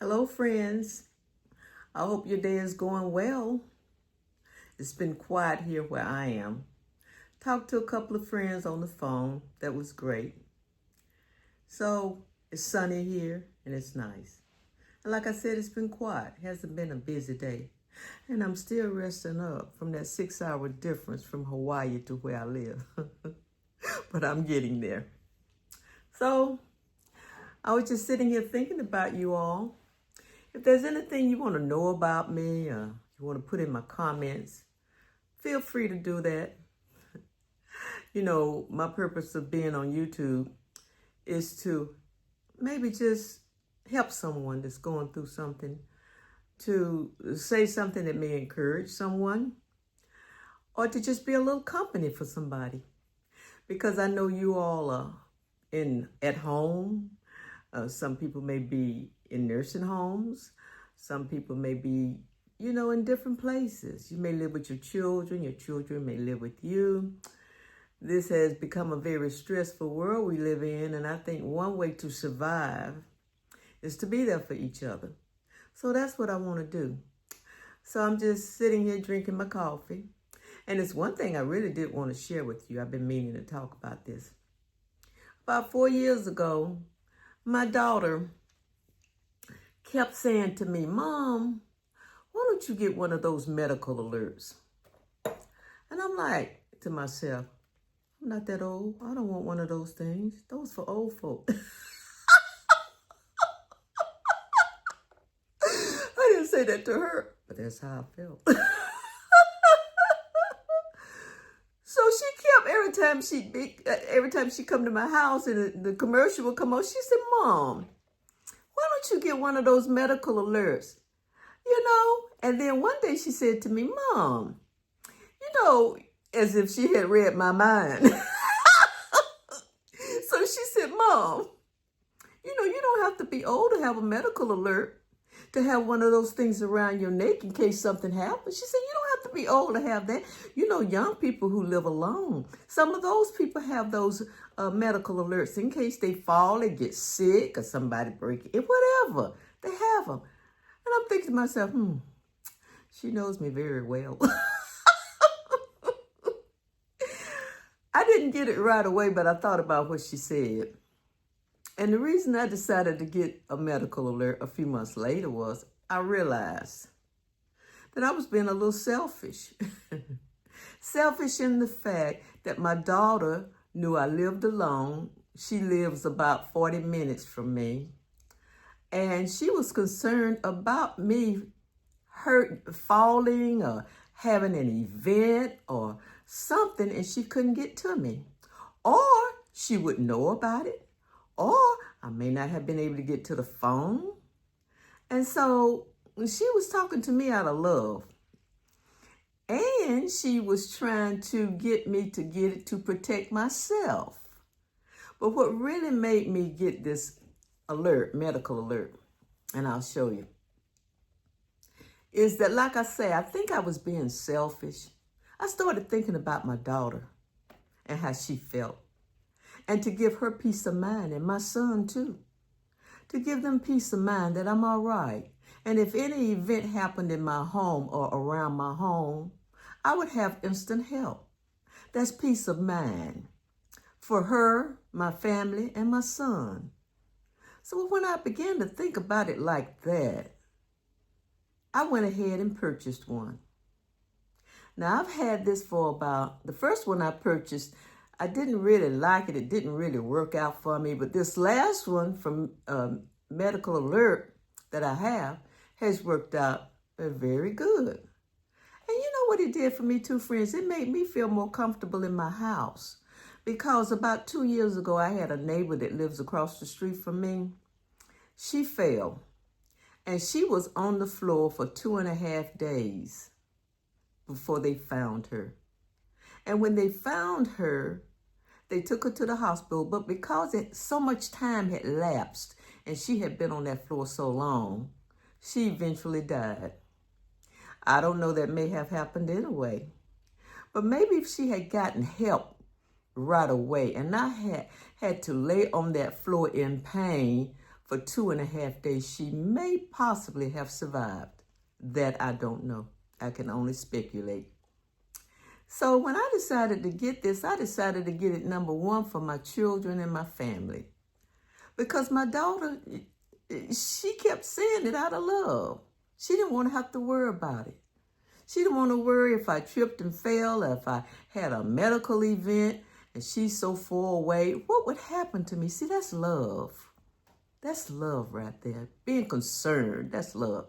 Hello, friends. I hope your day is going well. It's been quiet here where I am. Talked to a couple of friends on the phone. That was great. So it's sunny here and it's nice. And like I said, it's been quiet. It hasn't been a busy day. And I'm still resting up from that 6-hour difference from Hawaii to where I live. But I'm getting there. So I was just sitting here thinking about you all. If there's anything you want to know about me or you want to put in my comments, feel free to do that. You know, my purpose of being on YouTube is to maybe just help someone that's going through something, to say something that may encourage someone, or to just be a little company for somebody. Because I know you all are at home. Some people may be in nursing homes. Some people may be, in different places. You may live with your children may live with you. This has become a very stressful world we live in, and I think one way to survive is to be there for each other. So that's what I want to do. So I'm just sitting here drinking my coffee. And it's one thing I really did want to share with you. I've been meaning to talk about this. About 4 years ago, my daughter kept saying to me, "Mom, why don't you get one of those medical alerts?" And I'm like to myself, I'm not that old. I don't want one of those things. Those for old folk. I didn't say that to her, but that's how I felt. So she kept, every time she come to my house and the commercial would come on, she said, "Mom, why don't you get one of those medical alerts?" And then one day she said to me, "Mom, as if she had read my mind." So she said, "Mom, you don't have to be old to have a medical alert, to have one of those things around your neck in case something happens." She said, "You don't have to be old to have that. Young people who live alone, some of those people have those medical alerts in case they fall, they get sick, or somebody break it, whatever. They have them." And I'm thinking to myself, she knows me very well. I didn't get it right away, but I thought about what she said. And the reason I decided to get a medical alert a few months later was I realized that I was being a little selfish. Selfish in the fact that my daughter knew I lived alone. She lives about 40 minutes from me. And she was concerned about me falling or having an event or something, and she couldn't get to me. Or she wouldn't know about it. Or I may not have been able to get to the phone. And so she was talking to me out of love. And she was trying to get me to get it to protect myself. But what really made me get this alert, medical alert, and I'll show you, is that, like I say, I think I was being selfish. I started thinking about my daughter and how she felt. And to give her peace of mind, and my son too. To give them peace of mind that I'm all right. And if any event happened in my home or around my home, I would have instant help. That's peace of mind for her, my family, and my son. So when I began to think about it like that, I went ahead and purchased one. Now, I've had this for the first one I purchased, I didn't really like it. It didn't really work out for me. But this last one from Medical Alert that I have has worked out very good. And you know what it did for me too, friends? It made me feel more comfortable in my house. Because about 2 years ago, I had a neighbor that lives across the street from me. She fell. And she was on the floor for 2.5 days before they found her. And when they found her, they took her to the hospital. But because so much time had lapsed and she had been on that floor so long, she eventually died. I don't know, that may have happened anyway. But maybe if she had gotten help right away and not had to lay on that floor in pain for 2.5 days. She may possibly have survived. That I don't know. I can only speculate. So when I decided to get this, I decided to get it number one for my children and my family. Because my daughter, she kept saying it out of love. She didn't want to have to worry about it. She didn't want to worry if I tripped and fell, or if I had a medical event and she's so far away. What would happen to me? See, that's love. That's love right there. Being concerned, that's love.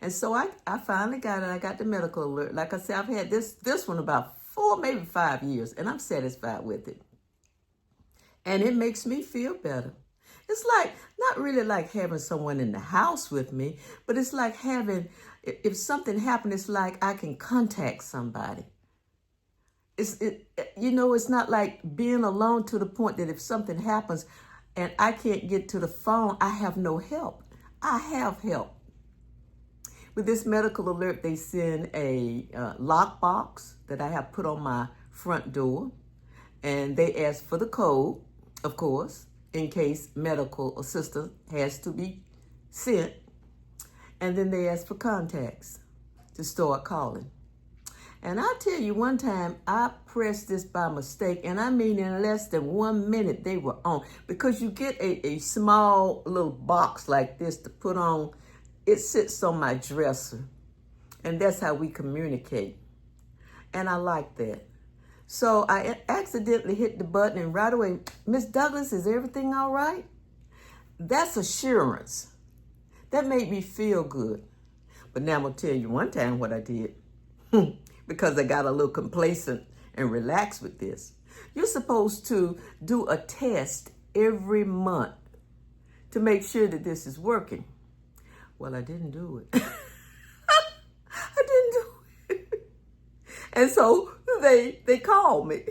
And so I finally got it. I got the medical alert. Like I said, I've had this one about 4, maybe 5 years, and I'm satisfied with it. And it makes me feel better. It's like, not really like having someone in the house with me, but it's like having, if something happened, it's like I can contact somebody. It's not like being alone to the point that if something happens and I can't get to the phone, I have no help. I have help. With this medical alert, they send a lockbox that I have put on my front door. And they ask for the code, of course, in case medical assistance has to be sent. And then they ask for contacts to start calling. And I tell you, one time I pressed this by mistake, and I mean in less than 1 minute they were on. Because you get a small little box like this to put on. It sits on my dresser, and that's how we communicate. And I like that. So I accidentally hit the button, and right away, Miss Douglas, is everything all right? That's assurance. That made me feel good. But now I'm going to tell you one time what I did. Because I got a little complacent and relaxed with this. You're supposed to do a test every month to make sure that this is working. Well, I didn't do it. I didn't do it. And so they called me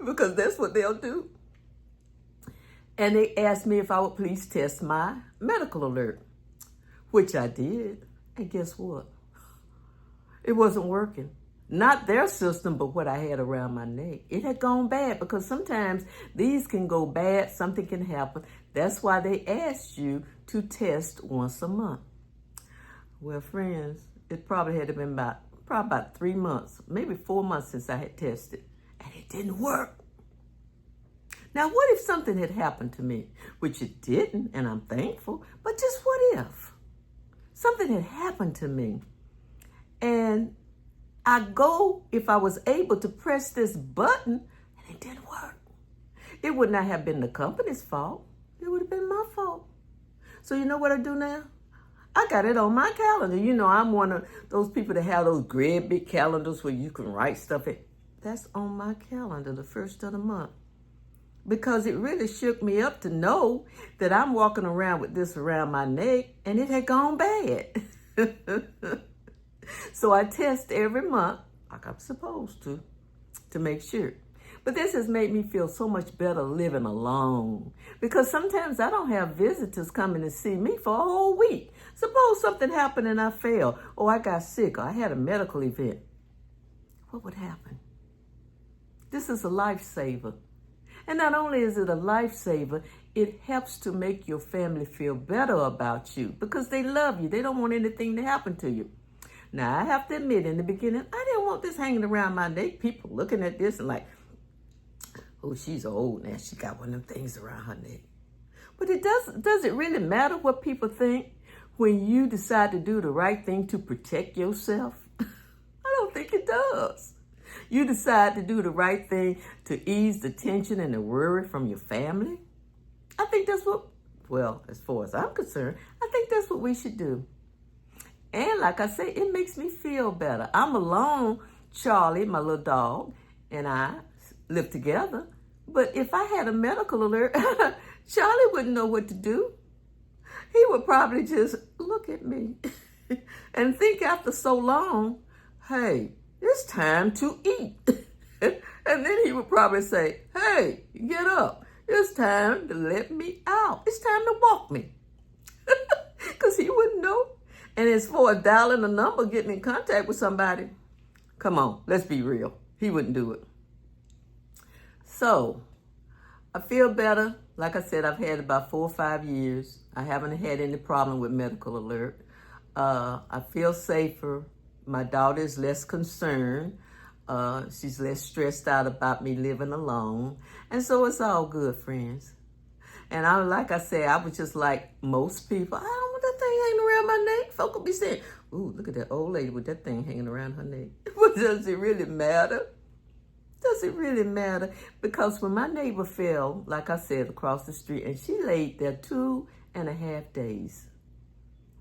because that's what they'll do. And they asked me if I would please test my medical alert, which I did. And guess what? It wasn't working. Not their system, but what I had around my neck. It had gone bad because sometimes these can go bad. Something can happen. That's why they asked you to test once a month. Well, friends, it probably had been about 3 months, maybe 4 months since I had tested, and it didn't work. Now, what if something had happened to me, which it didn't, and I'm thankful, but just what if? Something had happened to me, and if I was able to press this button, and it didn't work. It would not have been the company's fault. It would have been my fault. So you know what I do now? I got it on my calendar. You know, I'm one of those people that have those great big calendars where you can write stuff in. That's on my calendar the first of the month. Because it really shook me up to know that I'm walking around with this around my neck and it had gone bad. So I test every month, like I'm supposed to make sure. But this has made me feel so much better living alone. Because sometimes I don't have visitors coming to see me for a whole week. Suppose something happened and I fell, or I got sick, or I had a medical event. What would happen? This is a lifesaver. And not only is it a lifesaver, it helps to make your family feel better about you because they love you. They don't want anything to happen to you. Now, I have to admit, in the beginning, I didn't want this hanging around my neck. People looking at this and like, oh, she's old now. She got one of them things around her neck. But does it really matter what people think when you decide to do the right thing to protect yourself? I don't think it does. You decide to do the right thing to ease the tension and the worry from your family. I think that's as far as I'm concerned, I think that's what we should do. And like I say, it makes me feel better. I'm alone, Charlie, my little dog, and I live together. But if I had a medical alert, Charlie wouldn't know what to do. He would probably just look at me and think after so long, hey, it's time to eat. And then he would probably say, hey, get up. It's time to let me out. It's time to walk me. Because he wouldn't know. And as for dialing a number, getting in contact with somebody, come on, let's be real. He wouldn't do it. So I feel better Like I said, I've had about 4 or 5 years. I haven't had any problem with medical alert. I feel safer. My daughter is less concerned. She's less stressed out about me living alone. And so it's all good, friends. And like I said, I was just like most people. I don't want that thing hanging around my neck. Folk will be saying, ooh, look at that old lady with that thing hanging around her neck. But does it really matter? Does it really matter? Because when my neighbor fell, like I said, across the street, and she laid there 2.5 days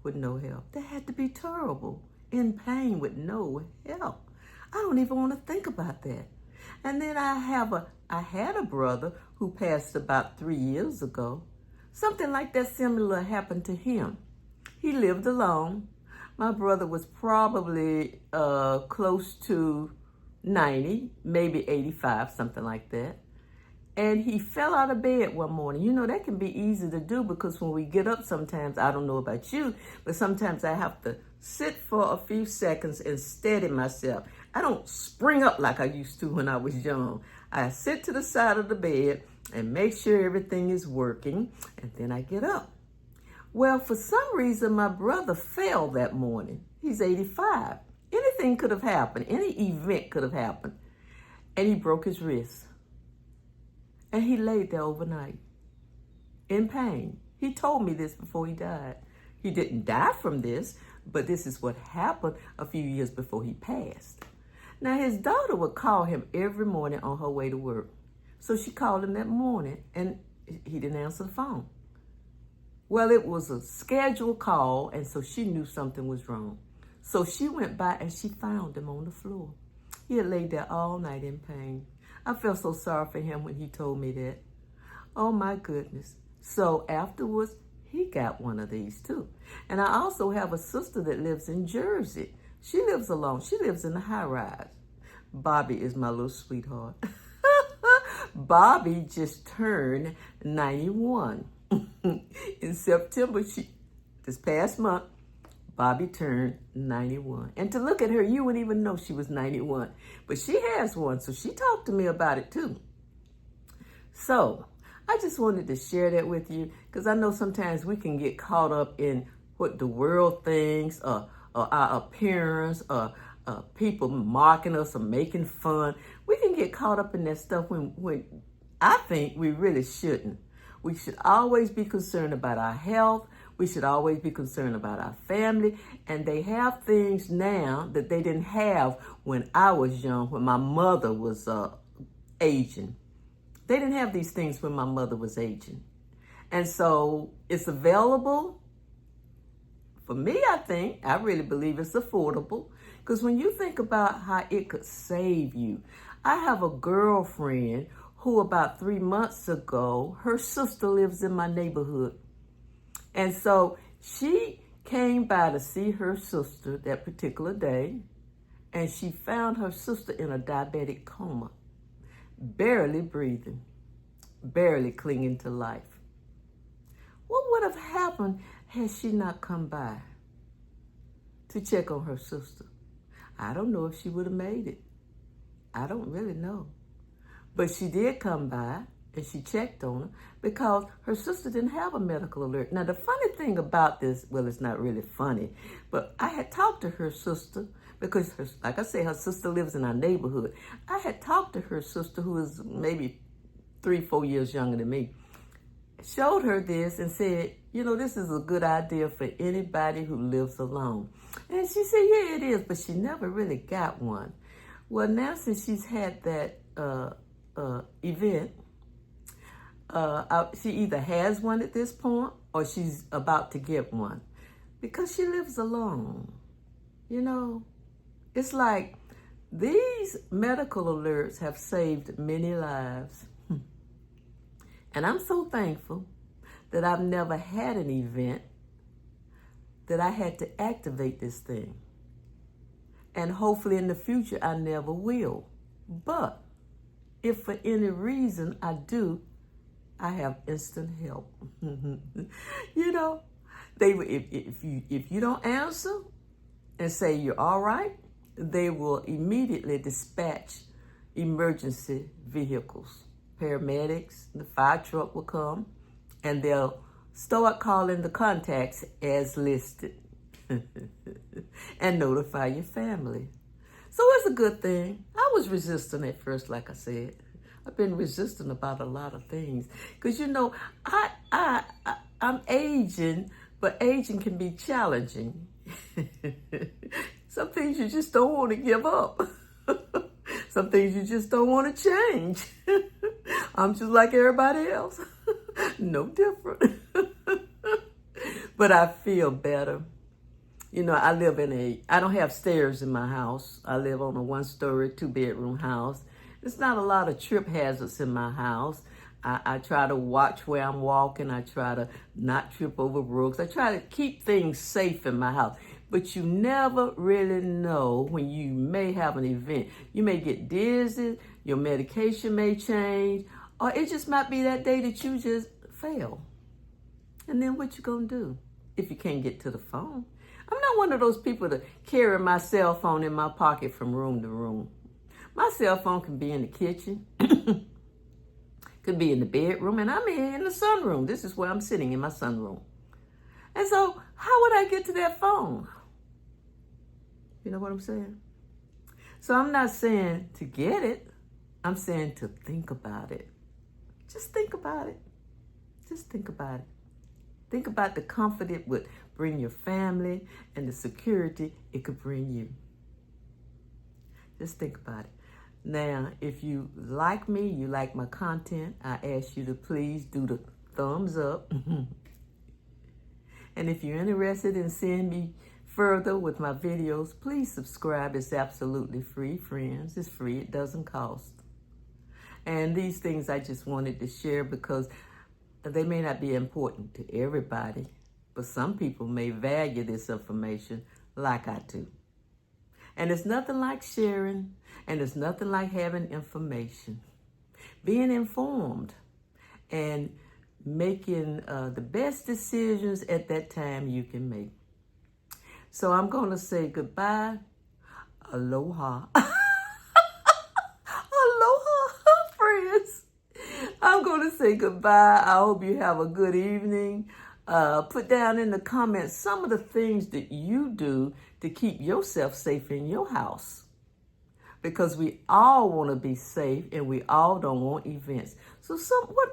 with no help. That had to be terrible, in pain with no help. I don't even want to think about that. And then I had a brother who passed about 3 years ago. Something like that similar happened to him. He lived alone. My brother was probably close to 90, maybe 85, something like that. And he fell out of bed one morning. You know, that can be easy to do because when we get up sometimes, I don't know about you, but sometimes I have to sit for a few seconds and steady myself. I don't spring up like I used to when I was young. I sit to the side of the bed and make sure everything is working, and then I get up. Well, for some reason, my brother fell that morning. He's 85. Anything could have happened. Any event could have happened. And he broke his wrist. And he laid there overnight in pain. He told me this before he died. He didn't die from this, but this is what happened a few years before he passed. Now, his daughter would call him every morning on her way to work. So she called him that morning, and he didn't answer the phone. Well, it was a scheduled call, and so she knew something was wrong. So she went by, and she found him on the floor. He had laid there all night in pain. I felt so sorry for him when he told me that. Oh, my goodness. So afterwards, he got one of these, too. And I also have a sister that lives in Jersey. She lives alone. She lives in a high-rise. Bobby is my little sweetheart. Bobby just turned 91. In September, this past month, Bobby turned 91. And to look at her, you wouldn't even know she was 91. But she has one, so she talked to me about it too. So I just wanted to share that with you because I know sometimes we can get caught up in what the world thinks or our appearance or people mocking us or making fun. We can get caught up in that stuff when I think we really shouldn't. We should always be concerned about our health. We should always be concerned about our family. And they have things now that they didn't have when I was young, when my mother was aging. They didn't have these things when my mother was aging. And so it's available. For me, I really believe it's affordable. Because when you think about how it could save you, I have a girlfriend who about 3 months ago, her sister lives in my neighborhood. And so she came by to see her sister that particular day, and she found her sister in a diabetic coma, barely breathing, barely clinging to life. What would have happened had she not come by to check on her sister? I don't know if she would have made it. I don't really know. But she did come by and she checked on her because her sister didn't have a medical alert. Now, the funny thing about this, well, it's not really funny, but I had talked to her sister because, like I say, her sister lives in our neighborhood. I had talked to her sister, who is maybe 3-4 years younger than me, showed her this and said, you know, this is a good idea for anybody who lives alone. And she said, yeah, it is, but she never really got one. Well, now since she's had that event, she either has one at this point or she's about to get one because she lives alone. You know, it's like these medical alerts have saved many lives. And I'm so thankful that I've never had an event that I had to activate this thing. And hopefully in the future, I never will. But if for any reason I do, I have instant help. You know, if you don't answer and say you're all right, they will immediately dispatch emergency vehicles. paramedics, the fire truck will come, and they'll start calling the contacts as listed and notify your family. So it's a good thing. I was resistant at first, like I said. I've been resistant about a lot of things. Because, I'm aging, but aging can be challenging. Some things you just don't want to give up. Some things you just don't want to change. I'm just like everybody else. No different. But I feel better. I don't have stairs in my house. I live on a 1-story, 2-bedroom house. There's not a lot of trip hazards in my house. I try to watch where I'm walking. I try to not trip over brooks. I try to keep things safe in my house. But you never really know when you may have an event. You may get dizzy, your medication may change, or it just might be that day that you just fail. And then what you gonna do if you can't get to the phone? I'm not one of those people to carry my cell phone in my pocket from room to room. My cell phone can be in the kitchen, could be in the bedroom, and I'm in the sunroom. This is where I'm sitting, in my sunroom. And so how would I get to that phone? You know what I'm saying? So I'm not saying to get it. I'm saying to think about it. Just think about it. Just think about it. Think about the comfort it would bring your family and the security it could bring you. Just think about it. Now, if you like me, you like my content, I ask you to please do the thumbs up. And if you're interested in seeing me further with my videos, please subscribe. It's absolutely free, friends. It's free. It doesn't cost. And these things I just wanted to share because they may not be important to everybody, but some people may value this information like I do. And it's nothing like sharing, and it's nothing like having information. Being informed and making the best decisions at that time you can make. So I'm going to say goodbye. Aloha. Aloha, friends. I'm going to say goodbye. I hope you have a good evening. Put down in the comments some of the things that you do to keep yourself safe in your house. Because we all want to be safe and we all don't want events. So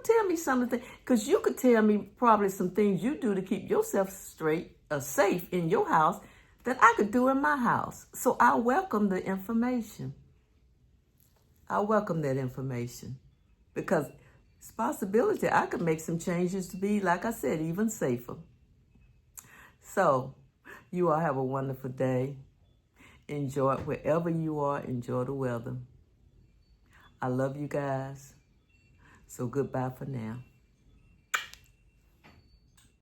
tell me something, because you could tell me probably some things you do to keep yourself safe in your house that I could do in my house. So I welcome the information. I welcome that information because it's a possibility I could make some changes to be, like I said, even safer. So you all have a wonderful day. Enjoy it wherever you are. Enjoy the weather. I love you guys. So goodbye for now.